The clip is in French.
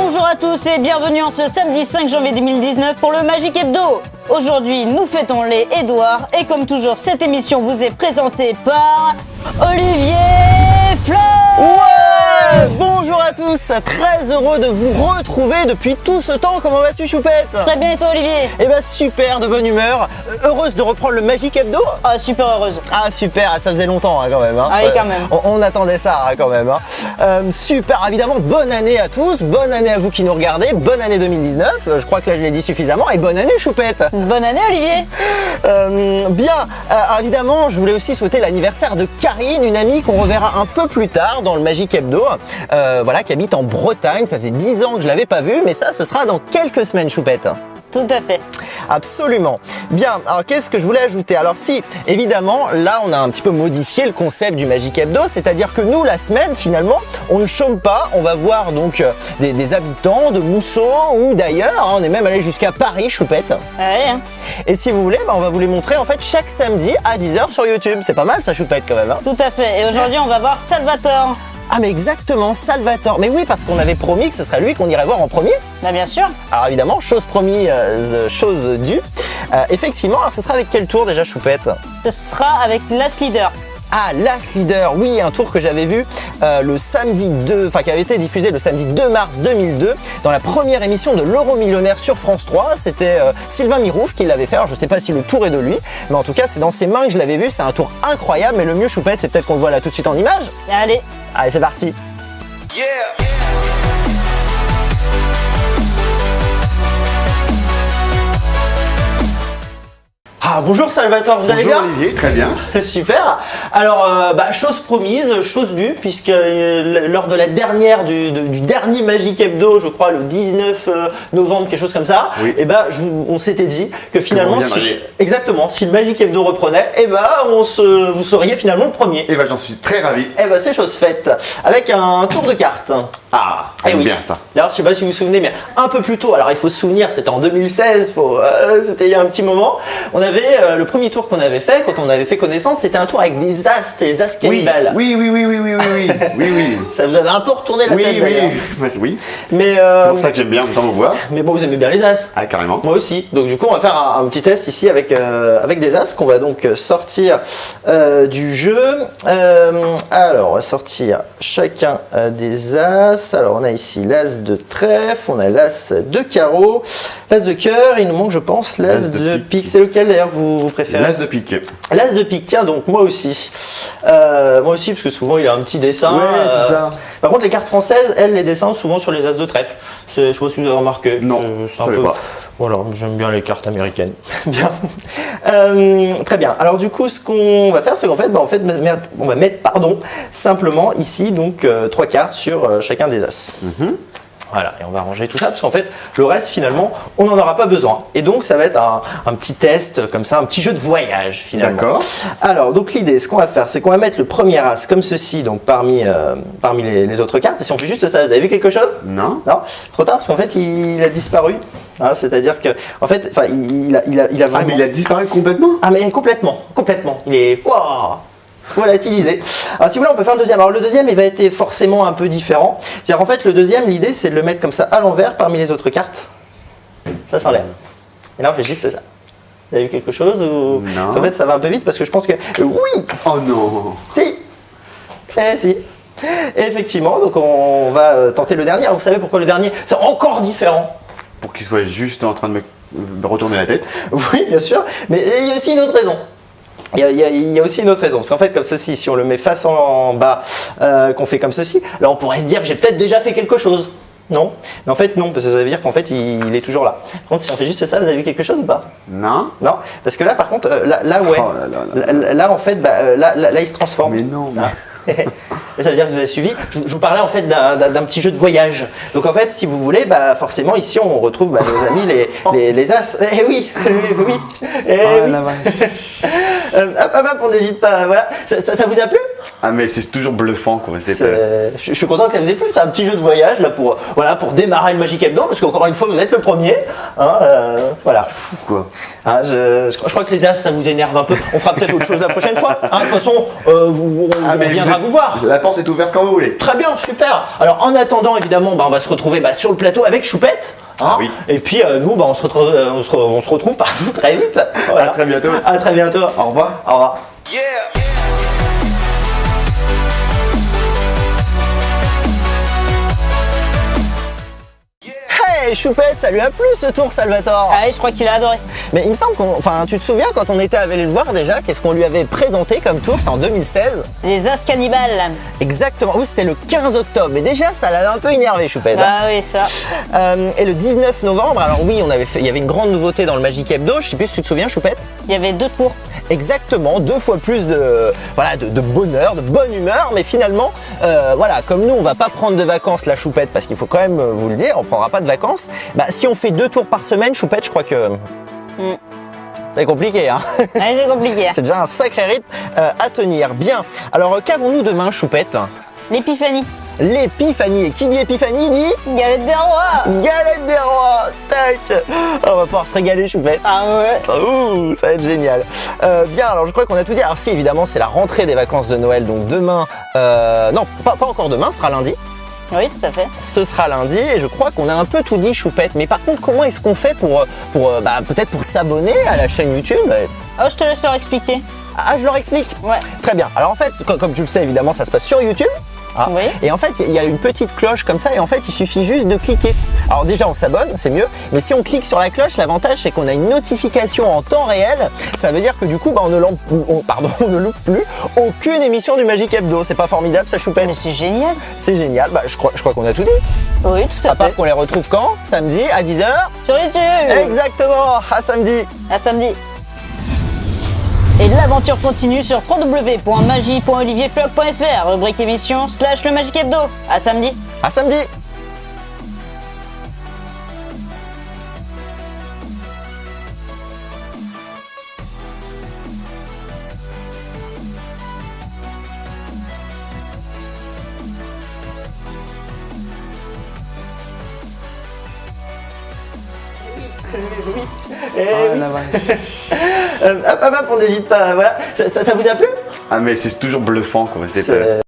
Bonjour à tous et bienvenue en ce samedi 5 janvier 2019 pour le Magic Hebdo. Aujourd'hui, nous fêtons les Édouards et comme toujours, cette émission vous est présentée par Olivier Fleur. Ouais! Bonjour à tous, très heureux de vous retrouver depuis tout ce temps. Comment vas-tu, Choupette? Très bien et toi, Olivier? Eh ben super, de bonne humeur. Heureuse de reprendre le Magic Hebdo? Ah, super heureuse. Ah super, ça faisait longtemps quand même. Ah oui, quand même. On attendait ça quand même. Super, évidemment, bonne année à tous, bonne année à vous qui nous regardez, bonne année 2019. Je crois que là je l'ai dit suffisamment et bonne année, Choupette. Bonne année, Olivier. Évidemment, je voulais aussi souhaiter l'anniversaire de Karine, une amie qu'on reverra un peu plus tard dans le Magic Hebdo, qui habite en Bretagne. Ça faisait 10 ans que je l'avais pas vue, mais ça, ce sera dans quelques semaines, Choupette. Tout à fait. Absolument. Bien, alors qu'est-ce que je voulais ajouter? Alors si, évidemment, là on a un petit peu modifié le concept du Magic Hebdo, c'est-à-dire que nous, la semaine, finalement, on ne chôme pas, on va voir donc des habitants de Mousseau ou d'ailleurs, on est même allé jusqu'à Paris, Choupette. Allez, hein. Et si vous voulez, on va vous les montrer en fait chaque samedi à 10h sur YouTube. C'est pas mal ça, Choupette, quand même. Hein. Tout à fait. Et aujourd'hui, on va voir Salvatore. Ah mais exactement, Salvatore. Mais oui, parce qu'on avait promis que ce serait lui qu'on irait voir en premier. Bah bien sûr. Alors évidemment, chose promise, chose due. Effectivement, alors ce sera avec quel tour déjà, Choupette? Ce sera avec Last Leader. Ah, Last Leader, oui, un tour que j'avais vu le samedi 2, qui avait été diffusé le samedi 2 mars 2002 dans la première émission de l'Euro Millionnaire sur France 3. C'était Sylvain Mirouf qui l'avait fait. Alors, je ne sais pas si le tour est de lui, mais en tout cas, c'est dans ses mains que je l'avais vu. C'est un tour incroyable, mais le mieux, Choupette, c'est peut-être qu'on le voit là tout de suite en image. Allez. Allez, c'est parti. Yeah. Ah, bonjour Salvatore, vous allez bien? Bonjour Olivier, très bien. Super. Alors, chose promise, chose due, puisque lors de la dernière du dernier Magic Hebdo, je crois le 19 novembre, quelque chose comme ça, oui. On s'était dit que finalement, exactement, si le Magic Hebdo reprenait, vous seriez finalement le premier. Et j'en suis très ravi. C'est chose faite, avec un tour de cartes. Ah, j'aime bien ça. D'ailleurs, je sais pas si vous vous souvenez, mais un peu plus tôt, alors il faut se souvenir, c'était en 2016, c'était il y a un petit moment, on avait le premier tour qu'on avait fait, quand on avait fait connaissance, c'était un tour avec des as, des as cannibales. Oui. Ça vous avait un peu retourné la tête d'ailleurs. Oui. Mais c'est pour ça que j'aime bien temps vous voir. Mais bon, vous aimez bien les as. Ah, carrément. Moi aussi. Donc du coup, on va faire un petit test ici avec des as qu'on va donc sortir du jeu. Alors, on va sortir chacun des as. Alors, on a ici l'as de trèfle, on a l'as de carreau, l'as de cœur, il nous manque, je pense, l'as de pique. C'est lequel d'ailleurs vous préférez? L'as de pique. L'as de pique, tiens, donc moi aussi. Moi aussi, parce que souvent il a un petit dessin. Ouais, c'est ça. Par contre, les cartes françaises, elles, les dessins souvent sur les as de trèfle. Je sais pas si vous avez remarqué. Non, c'est un peu. Pas. Voilà, j'aime bien les cartes américaines. Bien. Très bien. Alors du coup, ce qu'on va faire, c'est qu'en fait, on va mettre simplement ici donc 3 cartes sur chacun des as. Voilà, et on va ranger tout ça parce qu'en fait, le reste finalement, on n'en aura pas besoin. Et donc, ça va être un petit test comme ça, un petit jeu de voyage finalement. D'accord. Alors, donc l'idée, ce qu'on va faire, c'est qu'on va mettre le premier as comme ceci, donc parmi les autres cartes. Et si on fait juste ça, vous avez vu quelque chose? Non. Non, trop tard parce qu'en fait, il a disparu. Hein, c'est-à-dire que, en fait, il a vraiment. Ah, mais il a disparu complètement? Ah, mais complètement. Il est. Wow, volatilisé. Alors si vous voulez, on peut faire le deuxième. Alors le deuxième, il va être forcément un peu différent. C'est-à-dire en fait, le deuxième, l'idée, c'est de le mettre comme ça à l'envers parmi les autres cartes. Ça s'enlève. Et là, on fait juste ça. Vous avez vu quelque chose ou... Non. En fait, ça va un peu vite parce que je pense que... Oui. Oh non. Si. Si. Et effectivement, donc on va tenter le dernier. Alors vous savez pourquoi le dernier, c'est encore différent? Pour qu'il soit juste en train de me retourner la tête. Oui, bien sûr. Mais il y a aussi une autre raison. Il y a aussi une autre raison, parce qu'en fait comme ceci, si on le met face en bas, qu'on fait comme ceci, là on pourrait se dire que j'ai peut-être déjà fait quelque chose. Non, mais en fait non, parce que ça veut dire qu'en fait il est toujours là. Par contre si on fait juste ça, vous avez vu quelque chose ou pas? Non. Non, parce que là par contre, là ouais, Oh là en fait, là il se transforme. Mais non. Mais... Et ça veut dire que vous avez suivi. Je vous parlais en fait d'un petit jeu de voyage. Donc en fait, si vous voulez, forcément ici on retrouve nos amis les as. Eh oui, oui. On n'hésite pas. Voilà. Ça vous a plu? Ah mais c'est toujours bluffant quoi. Je suis content que ça vous ait plu. C'est un petit jeu de voyage là pour démarrer le Magic Hebdo parce qu'encore une fois vous êtes le premier. Hein, voilà. Fou quoi. Hein, je crois que les as ça vous énerve un peu. On fera peut-être autre chose la prochaine fois. Hein, de toute façon, on reviendra viendra vous voir. La porte est ouverte quand vous voulez. Très bien, super. Alors en attendant, évidemment, on va se retrouver sur le plateau avec Choupette. Hein. Oui. Et puis nous, on se retrouve pardon, très vite. Voilà. À très bientôt. À très bientôt. Au revoir. Au revoir. Hey Choupette, ça lui a plu ce tour, Salvatore? Ah oui, je crois qu'il a adoré. Mais il me semble tu te souviens quand on était allé le voir déjà, qu'est-ce qu'on lui avait présenté comme tour? C'était en 2016. Les As cannibales. Exactement, oui, c'était le 15 octobre. Mais déjà, ça l'avait un peu énervé, Choupette. Ah oui, ça. Et le 19 novembre, alors oui, il y avait une grande nouveauté dans le Magic Hebdo. Je sais plus si tu te souviens, Choupette. Il y avait 2 tours. Exactement, 2 fois plus de bonheur, de bonne humeur. Mais finalement, comme nous, on va pas prendre de vacances, la Choupette, parce qu'il faut quand même vous le dire, on prendra pas de vacances. Si on fait 2 tours par semaine, Choupette, je crois que c'est compliqué, hein. Ouais, c'est compliqué. C'est déjà un sacré rythme à tenir. Bien. Alors, qu'avons-nous demain, Choupette? L'épiphanie. L'épiphanie. Et qui dit épiphanie dit Galette des rois. galette des rois. Tac. On va pouvoir se régaler, Choupette. Ah ouais. Ouh, ça va être génial. Bien, alors je crois qu'on a tout dit. Alors si, évidemment, c'est la rentrée des vacances de Noël. Donc demain, non, pas encore demain, ce sera lundi. Oui, tout à fait. Ce sera lundi et je crois qu'on a un peu tout dit, Choupette. Mais par contre, comment est-ce qu'on fait pour peut-être pour s'abonner à la chaîne YouTube? Oh, je te laisse leur expliquer. Ah, je leur explique. Ouais. Très bien. Alors en fait, comme tu le sais, évidemment, ça se passe sur YouTube. Ah. Oui. Et en fait, il y a une petite cloche comme ça et en fait, il suffit juste de cliquer. Alors déjà, on s'abonne, c'est mieux. Mais si on clique sur la cloche, l'avantage, c'est qu'on a une notification en temps réel. Ça veut dire que du coup, on ne loupe plus aucune émission du Magic Hebdo. C'est pas formidable, ça, Choupette? Mais c'est génial. C'est génial. Je crois qu'on a tout dit. Oui, tout à À part fait. qu'on les retrouve quand? Samedi à 10h. Sur YouTube. Exactement. À samedi. À samedi. Et l'aventure continue sur www.magie.olivierfloc.fr, rubrique émission / le Magic Hebdo. À samedi. À samedi. Hop, on n'hésite pas. Voilà. Ça vous a plu? Ah mais c'est toujours bluffant quoi. C'est-